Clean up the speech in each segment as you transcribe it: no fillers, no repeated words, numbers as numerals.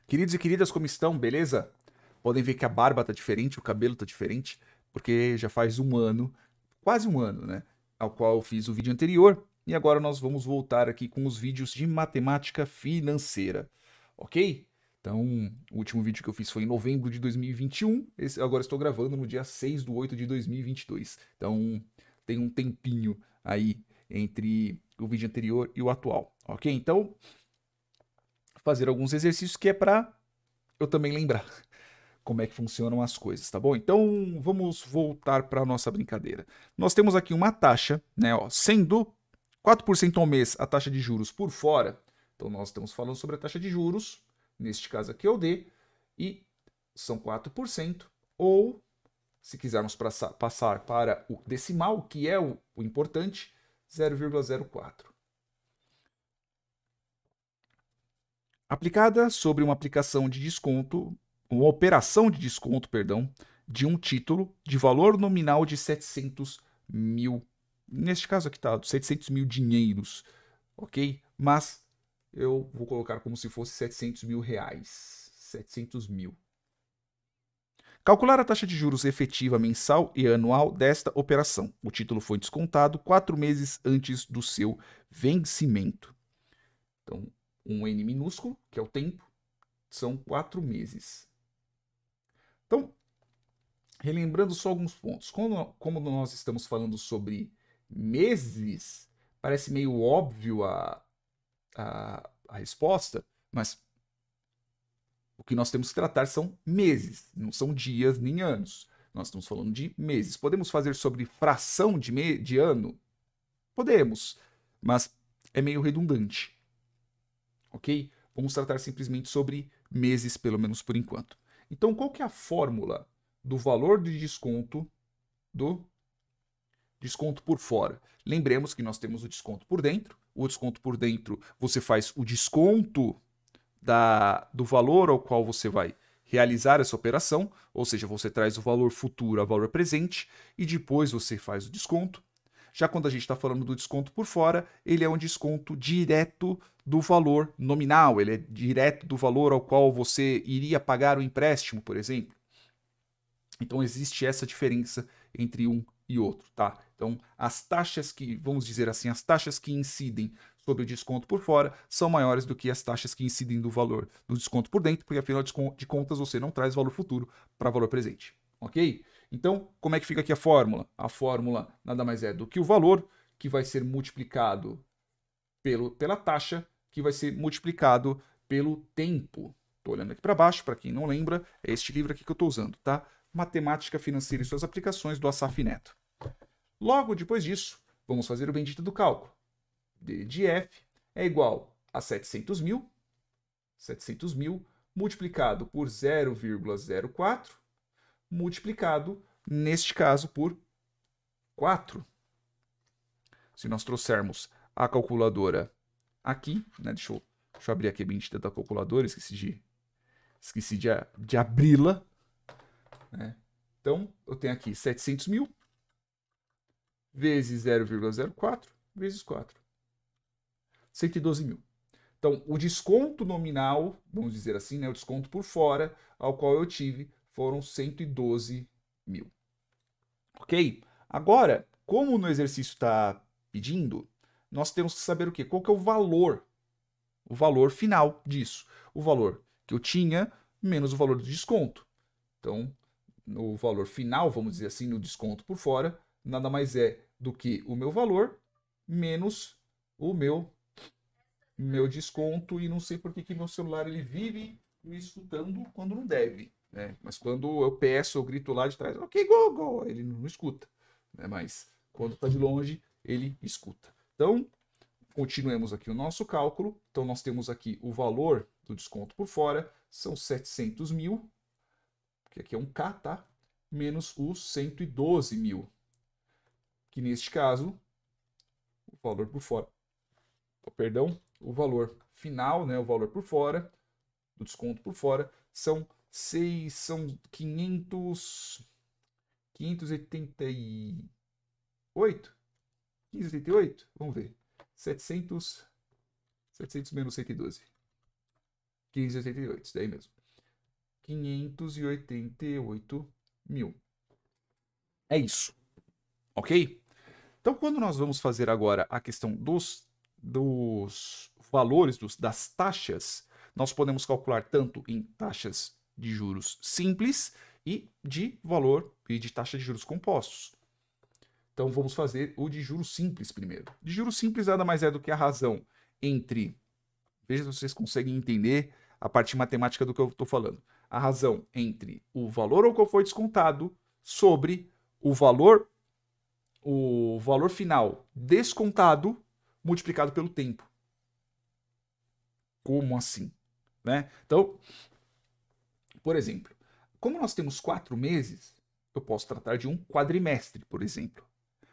Queridos e queridas, como estão? Beleza? Podem ver que a barba tá diferente, o cabelo tá diferente, porque já faz um ano, quase um ano, né? Ao qual eu fiz o vídeo anterior, e agora nós vamos voltar aqui com os vídeos de matemática financeira, ok? Então, o último vídeo que eu fiz foi em novembro de 2021, agora estou gravando no dia 6/8 de 2022. Então, tem um tempinho aí entre o vídeo anterior e o atual, ok? Então, fazer alguns exercícios que é para eu também lembrar como é que funcionam as coisas, tá bom? Então vamos voltar para a nossa brincadeira. Nós temos aqui uma taxa, né? Ó, sendo 4% ao mês a taxa de juros por fora. Então nós estamos falando sobre a taxa de juros, neste caso aqui é o D, e são 4%, ou se quisermos passar para o decimal, que é o importante, 0,04. Aplicada sobre uma aplicação de desconto, uma operação de desconto, perdão, de um título de valor nominal de 700 mil. Neste caso aqui tá 700 mil dinheiros, ok? Mas eu vou colocar como se fosse 700 mil reais. 700 mil. Calcular a taxa de juros efetiva mensal e anual desta operação. O título foi descontado 4 meses antes do seu vencimento. Então, um N minúsculo, que é o tempo, são 4 meses. Então, relembrando só alguns pontos. Como nós estamos falando sobre meses, parece meio óbvio a resposta, mas o que nós temos que tratar são meses, não são dias nem anos. Nós estamos falando de meses. Podemos fazer sobre fração de ano? Podemos, mas é meio redundante. Ok? Vamos tratar simplesmente sobre meses, pelo menos por enquanto. Então, qual que é a fórmula do valor de desconto do desconto por fora? Lembremos que nós temos o desconto por dentro. O desconto por dentro, você faz o desconto do valor ao qual você vai realizar essa operação, ou seja, você traz o valor futuro ao valor presente e depois você faz o desconto. Já quando a gente está falando do desconto por fora, ele é um desconto direto do valor nominal, ele é direto do valor ao qual você iria pagar o empréstimo, por exemplo. Então existe essa diferença entre um e outro, tá? Então as taxas que, vamos dizer assim, as taxas que incidem sobre o desconto por fora são maiores do que as taxas que incidem do valor do desconto por dentro, porque afinal de contas você não traz valor futuro para valor presente, ok? Então, como é que fica aqui a fórmula? A fórmula nada mais é do que o valor que vai ser multiplicado pela taxa, que vai ser multiplicado pelo tempo. Estou olhando aqui para baixo, para quem não lembra, é este livro aqui que eu estou usando, tá? Matemática Financeira e suas aplicações, do Assaf Neto. Logo depois disso, vamos fazer o bendito do cálculo. D de F é igual a 700 mil multiplicado por 0,04, multiplicado, neste caso, por 4. Se nós trouxermos a calculadora aqui, né? Deixa eu abrir aqui a bendita da calculadora, esqueci de abri-la, né? Então, eu tenho aqui 700 mil vezes 0,04 vezes 4. 112 mil. Então, o desconto nominal, vamos dizer assim, né, o desconto por fora, ao qual eu tive, foram 112 mil. Ok? Agora, como no exercício está pedindo, nós temos que saber o quê? Qual que é o valor final disso. O valor que eu tinha menos o valor do desconto. Então, no valor final, vamos dizer assim, no desconto por fora, nada mais é do que o meu valor menos o meu desconto. E não sei por que meu celular ele vive me escutando quando não deve, né? Mas quando eu peço, eu grito lá de trás, ok, Google, ele não escuta, né? Mas quando está de longe, ele escuta. Então, continuemos aqui o nosso cálculo. Então, nós temos aqui o valor do desconto por fora, são 700 mil, que aqui é um K, tá? Menos os 112 mil, que neste caso, o valor por fora, perdão, o valor final, né, o valor por fora, do desconto por fora, são 588? 588? Vamos ver. 700 menos 112. 588, isso daí mesmo. 588 mil. É isso, ok? Então, quando nós vamos fazer agora a questão dos valores, das taxas, nós podemos calcular tanto em taxas de juros simples e de valor e de taxa de juros compostos. Então, vamos fazer o de juros simples primeiro. De juros simples nada mais é do que a razão entre... Veja se vocês conseguem entender a parte matemática do que eu estou falando. A razão entre o valor ao qual foi descontado sobre o valor final descontado multiplicado pelo tempo. Como assim? Né? Então, por exemplo, como nós temos 4 meses, eu posso tratar de um quadrimestre, por exemplo.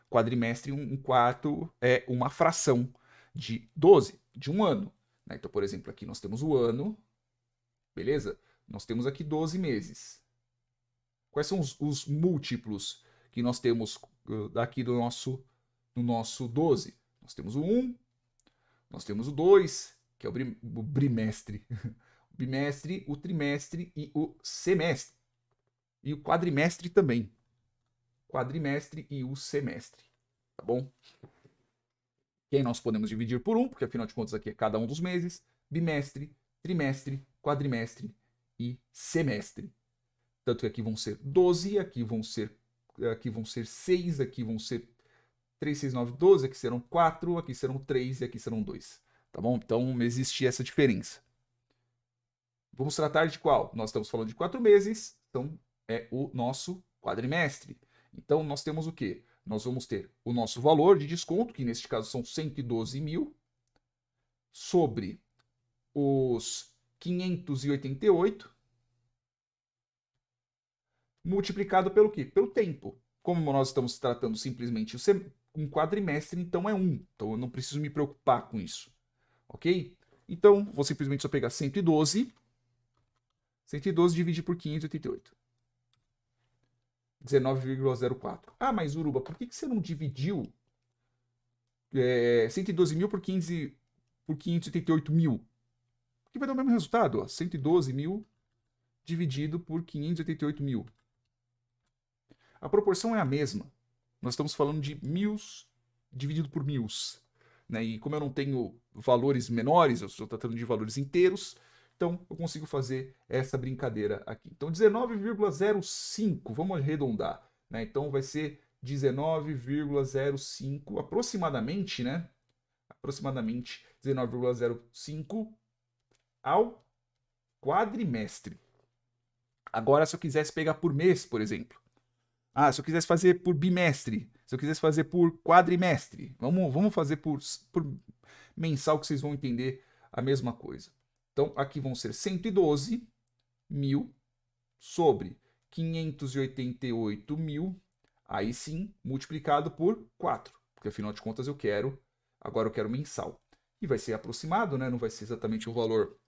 Quadrimestre, um quarto é uma fração de 12, de um ano. Né? Então, por exemplo, aqui nós temos o ano, beleza? Nós temos aqui 12 meses. Quais são os múltiplos que nós temos daqui do nosso 12? Nós temos o 1, nós temos o 2, que é o bimestre, o bimestre, o trimestre e o semestre. E o quadrimestre também. Quadrimestre e o semestre. Tá bom? E aí nós podemos dividir por 1, porque afinal de contas aqui é cada um dos meses. Bimestre, trimestre, quadrimestre e semestre. Tanto que aqui vão ser 12, aqui vão ser 6, aqui vão ser 3, 6, 9, 12, aqui serão 4, aqui serão 3 e aqui serão 2. Tá bom? Então existe essa diferença. Vamos tratar de qual? Nós estamos falando de 4 meses, então é o nosso quadrimestre. Então nós temos o quê? Nós vamos ter o nosso valor de desconto, que neste caso são 112 mil, sobre os 588, multiplicado pelo quê? Pelo tempo. Como nós estamos tratando simplesmente um quadrimestre, então é 1. Então eu não preciso me preocupar com isso. Ok? Então, vou simplesmente só pegar 112. 112 dividir por 588. 19,04. Ah, mas Uruba, por que você não dividiu 112 mil por 588 mil? Porque vai dar o mesmo resultado. Ó. 112 mil dividido por 588 mil. A proporção é a mesma. Nós estamos falando de mils dividido por mils. Né? E como eu não tenho valores menores, eu estou tratando de valores inteiros, então eu consigo fazer essa brincadeira aqui. Então 19,05, vamos arredondar. Né? Então vai ser 19,05 aproximadamente, né? Aproximadamente 19,05 ao quadrimestre. Agora, se eu quisesse pegar por mês, por exemplo. Ah, se eu quisesse fazer por bimestre, se eu quisesse fazer por quadrimestre, vamos fazer por mensal que vocês vão entender a mesma coisa. Então, aqui vão ser 112 mil sobre 588 mil, aí sim, multiplicado por 4, porque afinal de contas agora eu quero mensal. E vai ser aproximado, né? Não vai ser exatamente o valor,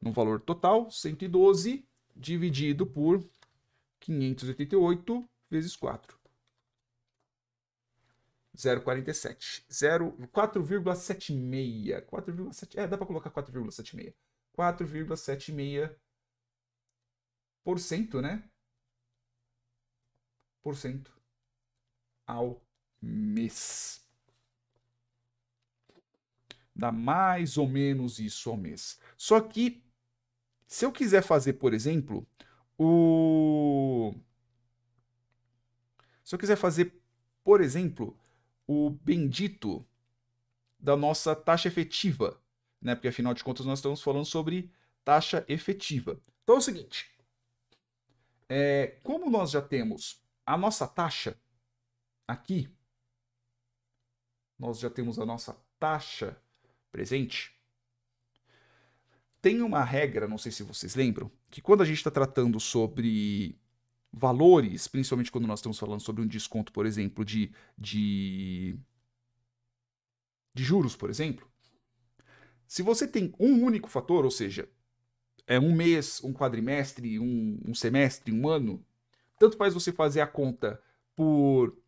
no valor total, 112 dividido por 588 vezes 4. 0,47. 4,76. 4,7. Dá para colocar 4,76. 4,76%, né? Por cento ao mês. Dá mais ou menos isso ao mês. Só que, se eu quiser fazer, por exemplo, o bendito da nossa taxa efetiva, né? Porque afinal de contas nós estamos falando sobre taxa efetiva. Então é o seguinte, como nós já temos a nossa taxa aqui, nós já temos a nossa taxa presente, tem uma regra, não sei se vocês lembram, que quando a gente está tratando sobre valores, principalmente quando nós estamos falando sobre um desconto, por exemplo, de juros, por exemplo, se você tem um único fator, ou seja, um mês, um quadrimestre, um semestre, um ano, tanto faz você fazer a conta por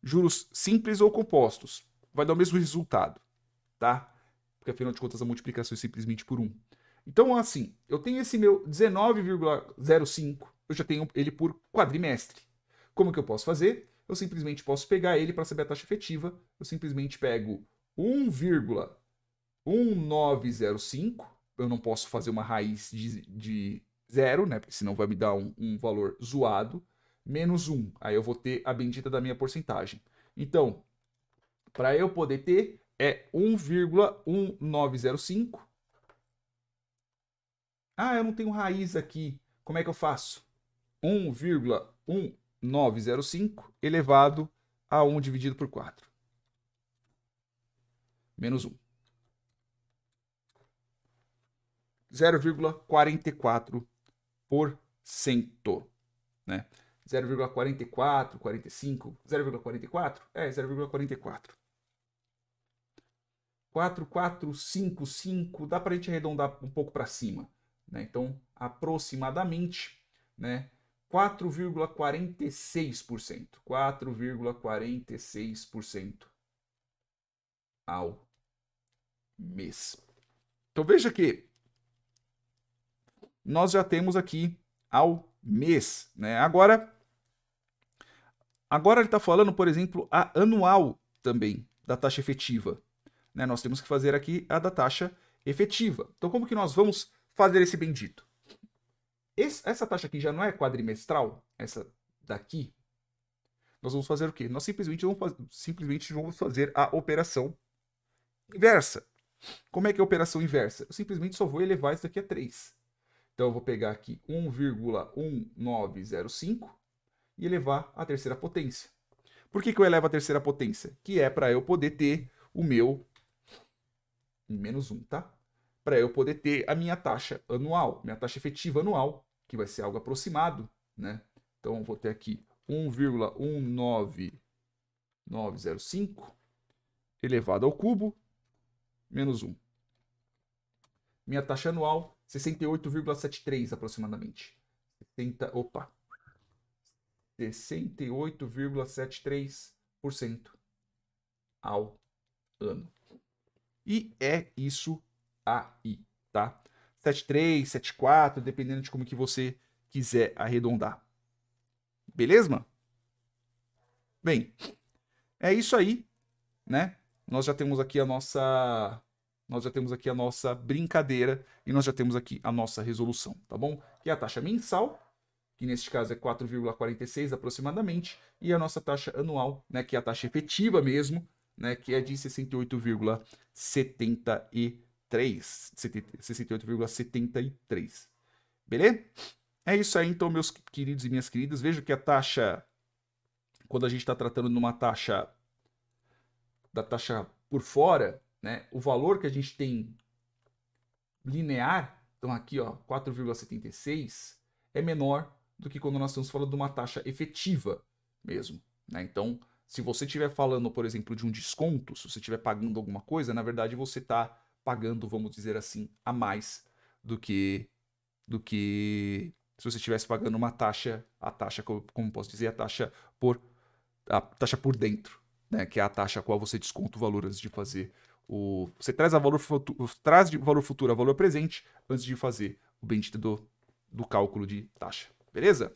juros simples ou compostos, vai dar o mesmo resultado, tá? Porque afinal de contas a multiplicação é simplesmente por 1. Então, assim, eu tenho esse meu 19,05, eu já tenho ele por quadrimestre. Como que eu posso fazer? Eu simplesmente posso pegar ele para saber a taxa efetiva. Eu simplesmente pego 1,1905. Eu não posso fazer uma raiz de zero, né? Porque senão vai me dar um valor zoado. Menos 1. Aí eu vou ter a bendita da minha porcentagem. Então, para eu poder ter, é 1,1905. Ah, eu não tenho raiz aqui. Como é que eu faço? 1,1905 elevado a 1 dividido por 4. Menos 1. 0,44%. Né? 0,44, 45, 0,44? É, 0,44. 4455, dá para a gente arredondar um pouco para cima. Né? Então, aproximadamente, né, 4,46%. 4,46% ao mês. Então, veja que nós já temos aqui ao mês. Né? Agora ele está falando, por exemplo, a anual também, da taxa efetiva. Né? Nós temos que fazer aqui a da taxa efetiva. Então, como que nós vamos fazer esse bendito? Essa taxa aqui já não é quadrimestral? Essa daqui? Nós vamos fazer o quê? Nós simplesmente vamos fazer a operação inversa. Como é que é a operação inversa? Eu simplesmente só vou elevar isso daqui a 3. Então, eu vou pegar aqui 1,1905 e elevar a terceira potência. Por que eu elevo a terceira potência? Que é para eu poder ter o meu menos 1, tá? Para eu poder ter a minha taxa anual, minha taxa efetiva anual, que vai ser algo aproximado, né? Então, eu vou ter aqui 1,19905 elevado ao cubo, menos 1. Minha taxa anual, 68,73 aproximadamente. 68,73% ao ano. E é isso aí, tá? 73, 74, dependendo de como que você quiser arredondar. Beleza? Bem, é isso aí, né? Nós já temos aqui a nossa brincadeira e nós já temos aqui a nossa resolução, tá bom? Que é a taxa mensal, que neste caso é 4,46 aproximadamente, e a nossa taxa anual, né, que é a taxa efetiva mesmo, né, que é de 68,73. Beleza? É isso aí, então, meus queridos e minhas queridas. Vejo que a taxa, quando a gente está tratando de uma taxa, da taxa por fora, né, o valor que a gente tem linear, então aqui, ó, 4,76, é menor do que quando nós estamos falando de uma taxa efetiva mesmo, né? Então, se você estiver falando, por exemplo, de um desconto, se você estiver pagando alguma coisa, na verdade você está pagando, vamos dizer assim, a mais do que se você estivesse pagando uma taxa, a taxa, como posso dizer, a taxa por dentro, né? Que é a taxa a qual você desconta o valor antes de fazer você traz de valor futuro a valor presente antes de fazer o bendito do cálculo de taxa. Beleza?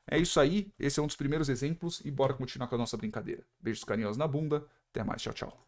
É isso aí. Esse é um dos primeiros exemplos e bora continuar com a nossa brincadeira. Beijos carinhosos na bunda. Até mais. Tchau, tchau.